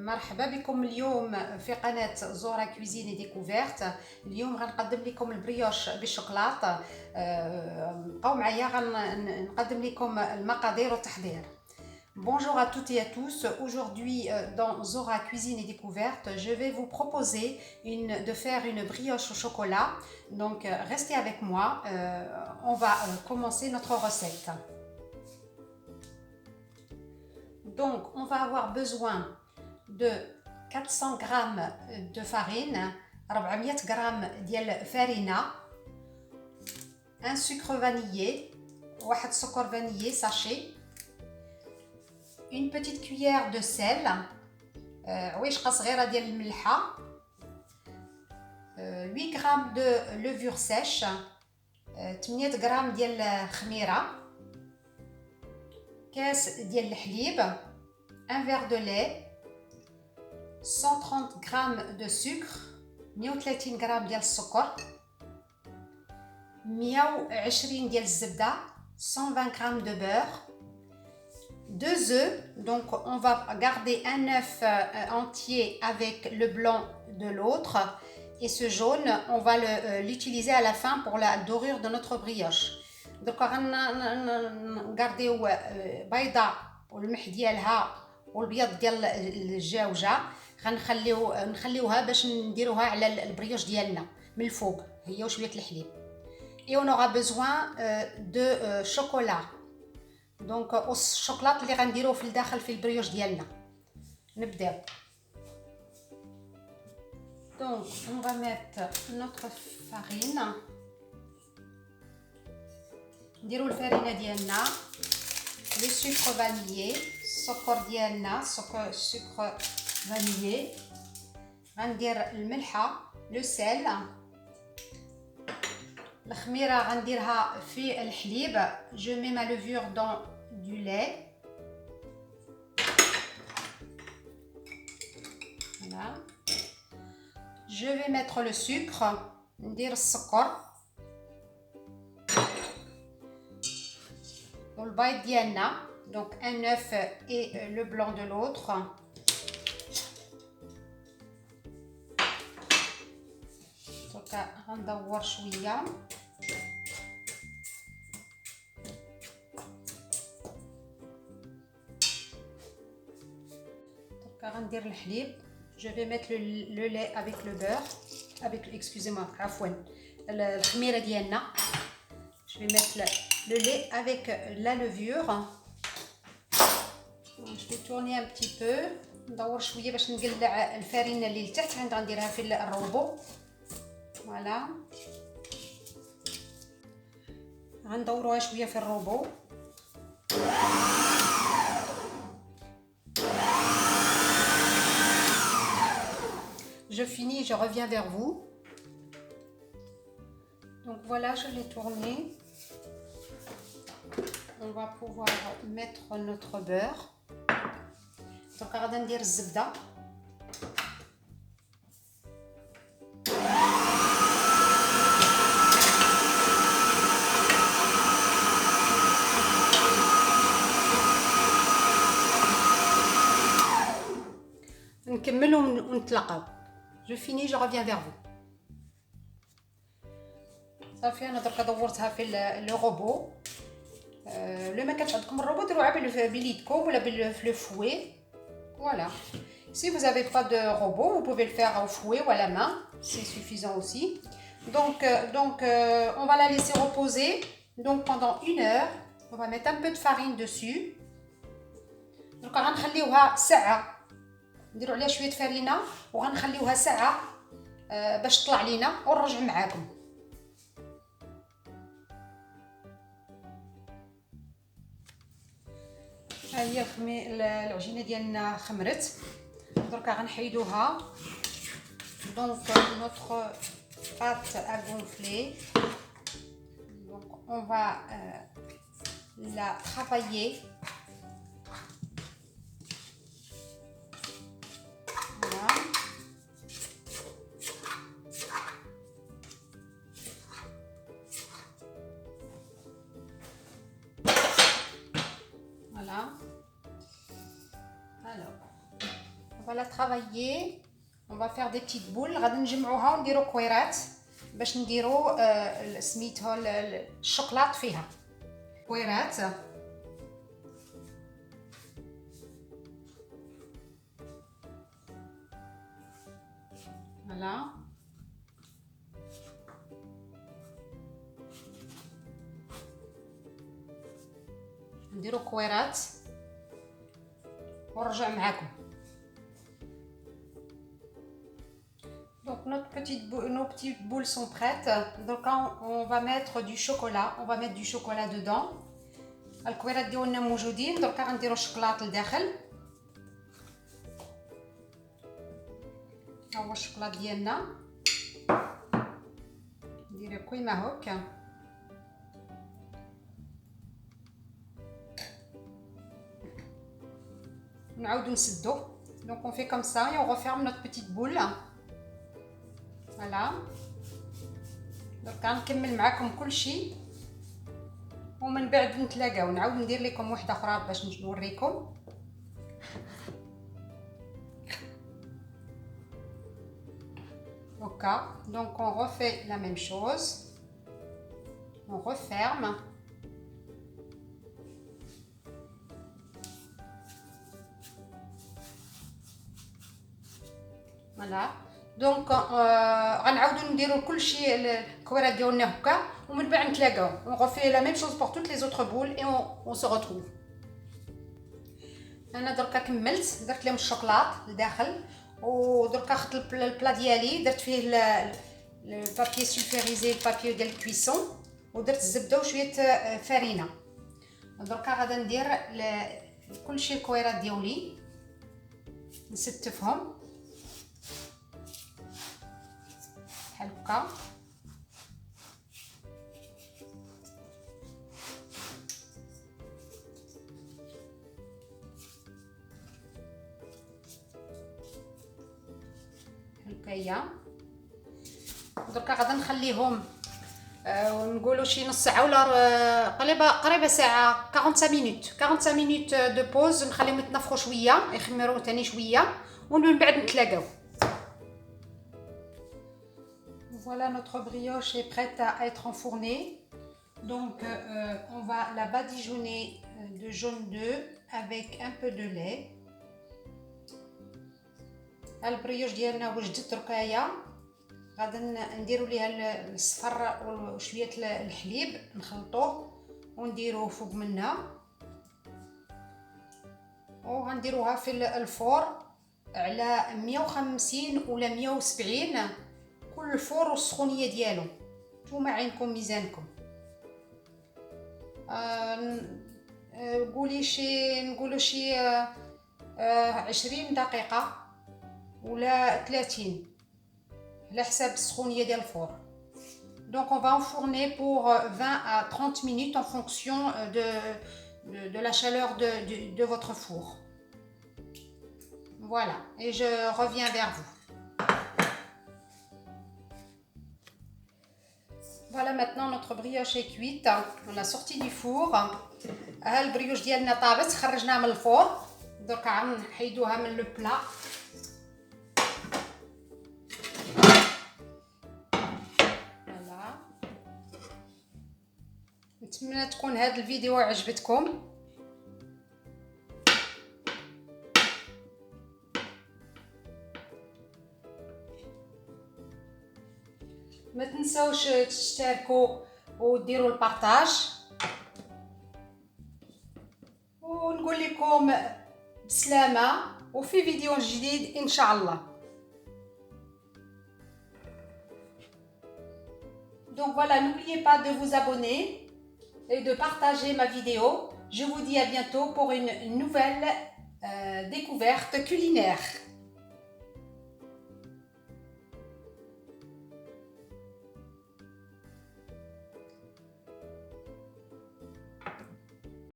مرحبا بكم اليوم في قناة زورا كويزين ديكوفيرت. اليوم غنقدم لكم البريوش بالشوكولاتة. بقاو معايا غنقدم لكم المقادير والتحضير. Bonjour à toutes et à tous. Aujourd'hui, dans Zora Cuisine et Découverte, je vais vous proposer de faire une brioche au chocolat. Donc, restez avec moi. On va commencer notre recette. Donc, on va avoir besoin de 400 g de farine, 400 g de farina, un sucre vanillé, واحد سكر vanillé sachet, une petite cuillère de sel, عويشقة صغيرة ديال الملحة, 8 g de levure sèche, 8 g ديال الخميرة, كاس ديال الحليب, un verre de lait, 130 g de sucre, 130 g ديال السكر, 120 ديال الزبدة, 120 g de beurre, 2 œufs. Donc on va garder un œuf entier avec le blanc de l'autre et ce jaune on va l'utiliser à la fin pour la dorure de notre brioche. Donc غنغارديو بيضة والملح ديالها والبيض ديال الجاوجة, نخليوها باش نديروها على البريوش ديالنا من الفوق, هي وشوية الحليب. Et on aura besoin de chocolat. Donc الشوكولات اللي غنديروه في الداخل في البريوش ديالنا. نبداو. Donc on va mettre notre farine. نديرو الفرينه ديالنا, le sucre vanillé, السكر ديالنا, sucre vanillé. غندير الملحه, le sel. الخميره غنديرها في الحليب. Je mets ma levure dans du lait. Voilà. Je vais mettre le sucre. ندير السكر والبيض ديالنا. Donc un œuf et le blanc de l'autre. Donc غندور شويه. غندير الحليب. Je vais mettre le lait avec le beurre, avec, excusez-moi, عفوا, الخميره ديالنا. Je vais mettre le lait avec la levure. Je vais tourner un petit peu. ندور شويه باش نقلع الفرينه اللي لتحت. غنديرها في الروبو. فوالا, غندوروها شويه في الروبو. Je finis, je reviens vers vous. Donc voilà, je l'ai tourné. On va pouvoir mettre notre beurre. Donc غادي ندير الزبده. نكمل ونتلاقاو. Je finis, je reviens vers vous. صافي, انا درك دورتها في لو روبو. لو ما كانش عندكم الروبو ديروها بيديكم ولا بالفلو فوي. Voilà. Si vous n'avez pas de robot, vous pouvez le faire au fouet ou à la main, c'est suffisant aussi. Donc on va la laisser reposer. Donc pendant 1 heure, on va mettre un peu de farine dessus. Donc غنخليوها ساعة. نديرو عليها شويه فرينه وغنخليوها ساعه باش تطلع لينا ونرجع معاكم. ها هي العجينه ديالنا خمرت. دركا غنحيدوها. Donc notre pâte a gonflé. Donc on va la travailler. Voilà. Alors, Voilà, travailler. On va faire des petites boules. غادي نجمعوها ونديرو كويرات باش نديرو سميتها الشوكولات فيها. كويرات. فوالا. نديرو كويرات ونرجع معاكم. Donc nos petites boules sont prêtes. Donc on va mettre du chocolat. On va mettre du chocolat dedans. الكويرات ديالنا موجودين. دركا غنديرو الشوكولات لداخل. ها هو الشوكولات ديالنا. نديرو كيما هكا. نعاودو نسدو. Donc on fait comme ça et on referme notre petite boule. فوالا. دركا نكمل معكم كلشي ومن بعد نتلاقاو. نعاود ندير لكم وحده اخرى باش نوريكم. Ok, donc on refait la même chose. On referme. Voilà. Donc غنعاودو نديرو كلشي الكويرات ديالنا هكا ومن بعد نتلاقاو. On refait la même chose pour toutes les autres boules et on se retrouve. انا دركا كملت درت لهم الشوكولات لداخل ودركا خدت البلا ديالي درت فيه البابي سولفيريزي البابي ديال الكويسون ودرت الزبده وشويه فرينه. دركا غادا ندير كلشي الكويرات ديالي نستفهم بحال هكا. هكايا. دركا غادا نخليهم ونقولوا شي نص ساعه ولا قريبه ساعه 45 مينوت دو بوز. نخليهم يتنفخوا شويه يخمروا ثاني شويه ومن بعد نتلاقاو. Voilà, notre brioche est prête à être enfournée. Donc on va la badigeonner de jaune d'œuf avec un peu de lait. البريوش ديالنا وجدت دركايا غادا نديرو ليها الصفر وشويه الحليب نخلطوه ونديروه فوق منها وغنديروها في الفور على 150 ولا 170 كل فور والسخونيه ديالو. نتوما عينكم ميزانكم. نقولوا شي 20 دقيقه ولا 30 على حساب السخونيه ديال الفور. Donc on va enfourner pour 20 à 30 minutes en fonction de la chaleur de votre four. Voilà, et je reviens vers vous. Voilà, maintenant notre brioche est cuite. On l'a sortie du four. ها البريوش ديالنا طابت خرجناها من الفور. دركا نحيدوها من لو بلا. نتمنى تكون هذا الفيديو عجبتكم. ما تنساوش تشتركوا وديروا البارطاج ونقول لكم بسلامه وفي فيديو جديد ان شاء الله. Donc voilà, n'oubliez pas de vous abonner et de partager ma vidéo. Je vous dis à bientôt pour une nouvelle découverte culinaire.